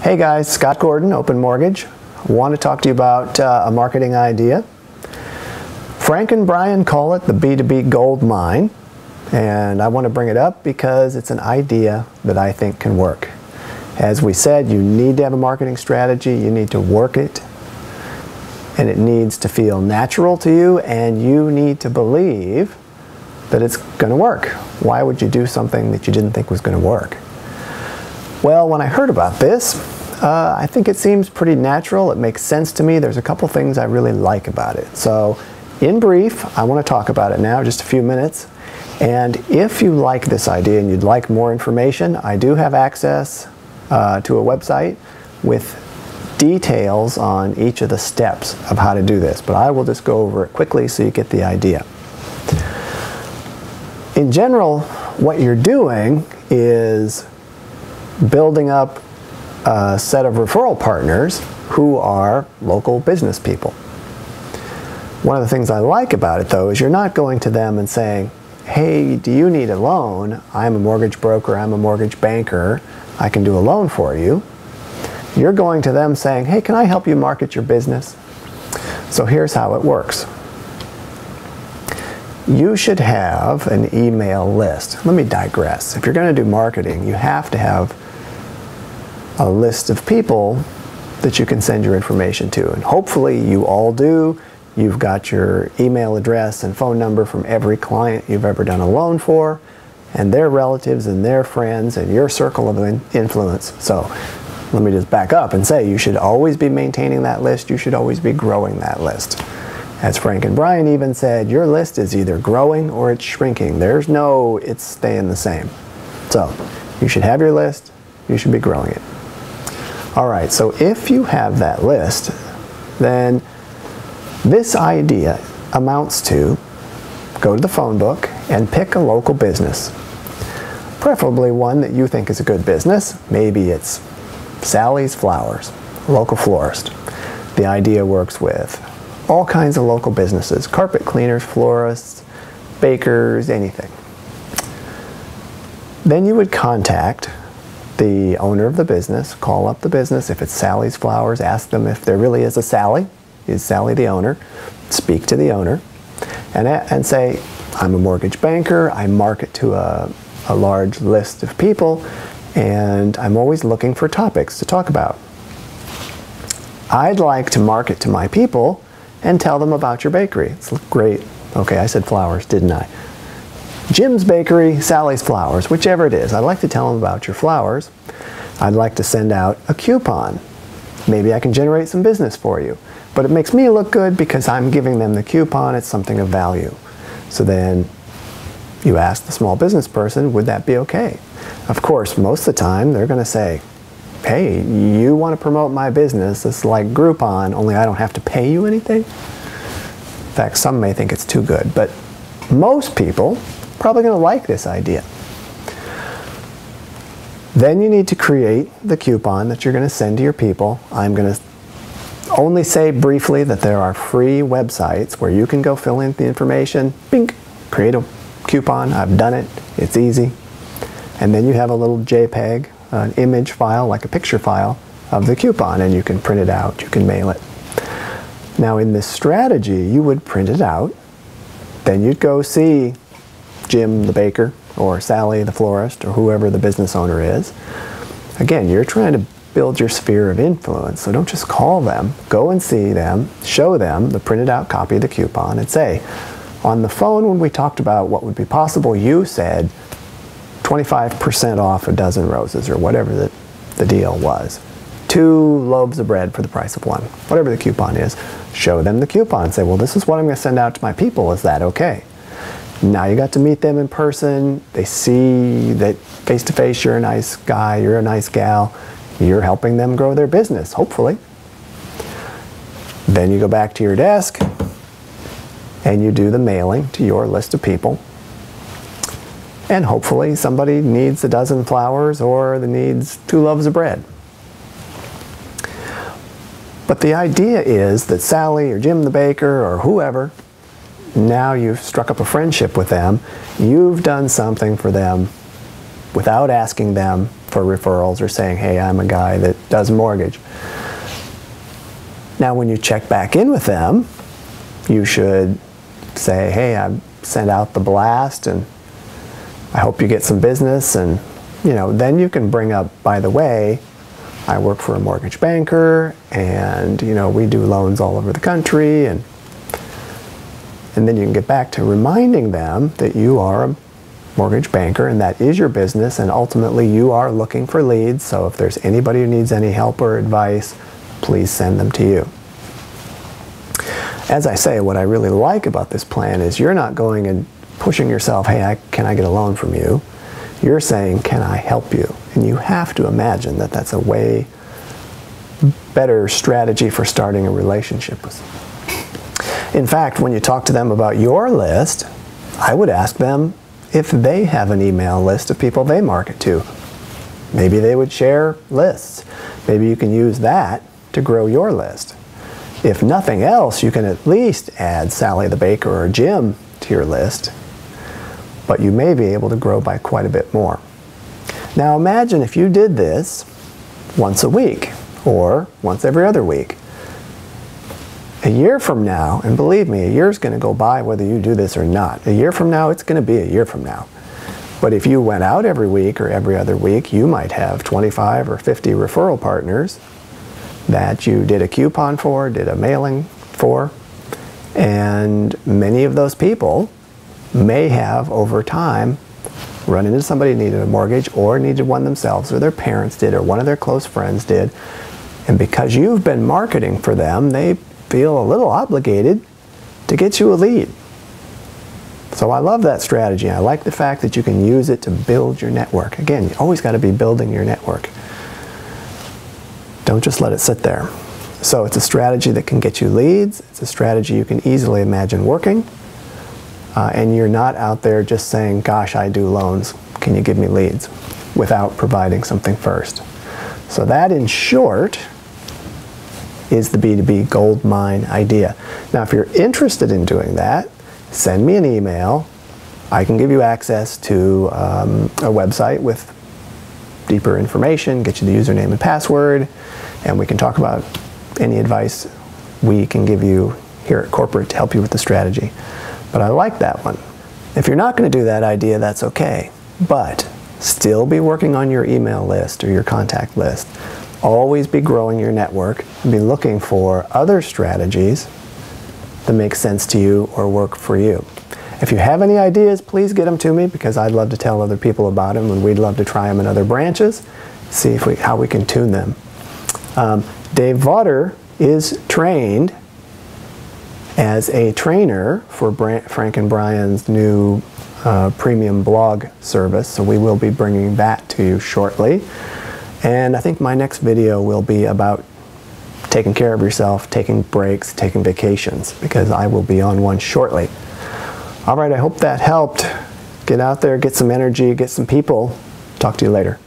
Hey guys, Scott Gordon, Open Mortgage. I want to talk to you about a marketing idea. Frank and Brian call it the B2B Goldmine, and I want to bring it up because it's an idea that I think can work. As we said, you need to have a marketing strategy, you need to work it, and it needs to feel natural to you, and you need to believe that it's going to work. Why would you do something that you didn't think was going to work? Well, when I heard about this, I think it seems pretty natural. It makes sense to me. There's a couple things I really like about it. So, in brief, I want to talk about it now, just a few minutes. And if you like this idea and you'd like more information, I do have access to a website with details on each of the steps of how to do this. But I will just go over it quickly so you get the idea. In general, what you're doing is building up a set of referral partners who are local business people. One of the things I like about it, though, is you're not going to them and saying, hey, do you need a loan? I'm a mortgage broker, I'm a mortgage banker, I can do a loan for you. You're going to them saying, hey, can I help you market your business? So here's how it works. You should have an email list. Let me digress. If you're going to do marketing, you have to have a list of people that you can send your information to. And hopefully you all do. You've got your email address and phone number from every client you've ever done a loan for, and their relatives and their friends and your circle of influence. So let me just back up and say you should always be maintaining that list. You should always be growing that list. As Frank and Brian even said, your list is either growing or it's shrinking. There's no it's staying the same. So you should have your list. You should be growing it. All right, so if you have that list, then this idea amounts to go to the phone book and pick a local business. Preferably one that you think is a good business. Maybe it's Sally's Flowers, local florist. The idea works with all kinds of local businesses, carpet cleaners, florists, bakers, anything. Then you would contact the owner of the business, call up the business. If it's Sally's Flowers, ask them if there really is a Sally. Is Sally the owner? Speak to the owner and say, I'm a mortgage banker, I market to a large list of people, and I'm always looking for topics to talk about. I'd like to market to my people and tell them about your bakery. It's great. Okay, I said flowers, didn't I? Jim's Bakery, Sally's Flowers, whichever it is. I'd like to tell them about your flowers. I'd like to send out a coupon. Maybe I can generate some business for you. But it makes me look good because I'm giving them the coupon. It's something of value. So then you ask the small business person, would that be okay? Of course, most of the time they're going to say, hey, you want to promote my business. It's like Groupon, only I don't have to pay you anything. In fact, some may think it's too good. But most people probably going to like this idea. Then you need to create the coupon that you're going to send to your people. I'm going to only say briefly that there are free websites where you can go fill in the information, bing, create a coupon. I've done it. It's easy. And then you have a little JPEG, an image file, like a picture file of the coupon, and you can print it out. You can mail it. Now in this strategy, you would print it out. Then you'd go see Jim the baker or Sally the florist or whoever the business owner is. Again, you're trying to build your sphere of influence, so don't just call them. Go and see them, show them the printed out copy of the coupon, and say, on the phone when we talked about what would be possible, you said 25% off a dozen roses or whatever the deal was. 2 loaves of bread for the price of 1. Whatever the coupon is, show them the coupon. Say, well, this is what I'm going to send out to my people. Is that okay? Now you got to meet them in person. They see that face-to-face you're a nice guy, you're a nice gal. You're helping them grow their business, hopefully. Then you go back to your desk and you do the mailing to your list of people. And hopefully somebody needs a dozen flowers or needs 2 loaves of bread. But the idea is that Sally or Jim the baker or whoever, now you've struck up a friendship with them. You've done something for them without asking them for referrals or saying, hey, I'm a guy that does mortgage. Now when you check back in with them, you should say, hey, I sent out the blast and I hope you get some business, and then you can bring up, by the way, I work for a mortgage banker, and we do loans all over the country, and then you can get back to reminding them that you are a mortgage banker and that is your business, and ultimately you are looking for leads, so if there's anybody who needs any help or advice, please send them to you. As I say, what I really like about this plan is you're not going and pushing yourself, hey, can I get a loan from you? You're saying, can I help you? And you have to imagine that that's a way better strategy for starting a relationship with them. In fact, when you talk to them about your list, I would ask them if they have an email list of people they market to. Maybe they would share lists. Maybe you can use that to grow your list. If nothing else, you can at least add Sally the baker or Jim to your list, but you may be able to grow by quite a bit more. Now imagine if you did this once a week or once every other week. A year from now, and believe me, a year is going to go by whether you do this or not. A year from now, it's going to be a year from now. But if you went out every week or every other week, you might have 25 or 50 referral partners that you did a coupon for, did a mailing for, and many of those people may have, over time, run into somebody who needed a mortgage or needed one themselves, or their parents did, or one of their close friends did. And because you've been marketing for them, they feel a little obligated to get you a lead. So I love that strategy. I like the fact that you can use it to build your network. Again, you always got to be building your network. Don't just let it sit there. So it's a strategy that can get you leads. It's a strategy you can easily imagine working. And you're not out there just saying, gosh, I do loans, can you give me leads, without providing something first. So that, in short, is the B2B Goldmine idea. Now, if you're interested in doing that, send me an email. I can give you access to a website with deeper information, get you the username and password, and we can talk about any advice we can give you here at corporate to help you with the strategy. But I like that one. If you're not going to do that idea, that's okay. But still be working on your email list or your contact list. Always be growing your network and be looking for other strategies that make sense to you or work for you. If you have any ideas, please get them to me, because I'd love to tell other people about them, and we'd love to try them in other branches, see if how we can tune them. Dave Vaughter is trained as a trainer for Frank and Brian's new premium blog service, so we will be bringing that to you shortly. And I think my next video will be about taking care of yourself, taking breaks, taking vacations, because I will be on one shortly. All right, I hope that helped. Get out there, get some energy, get some people. Talk to you later.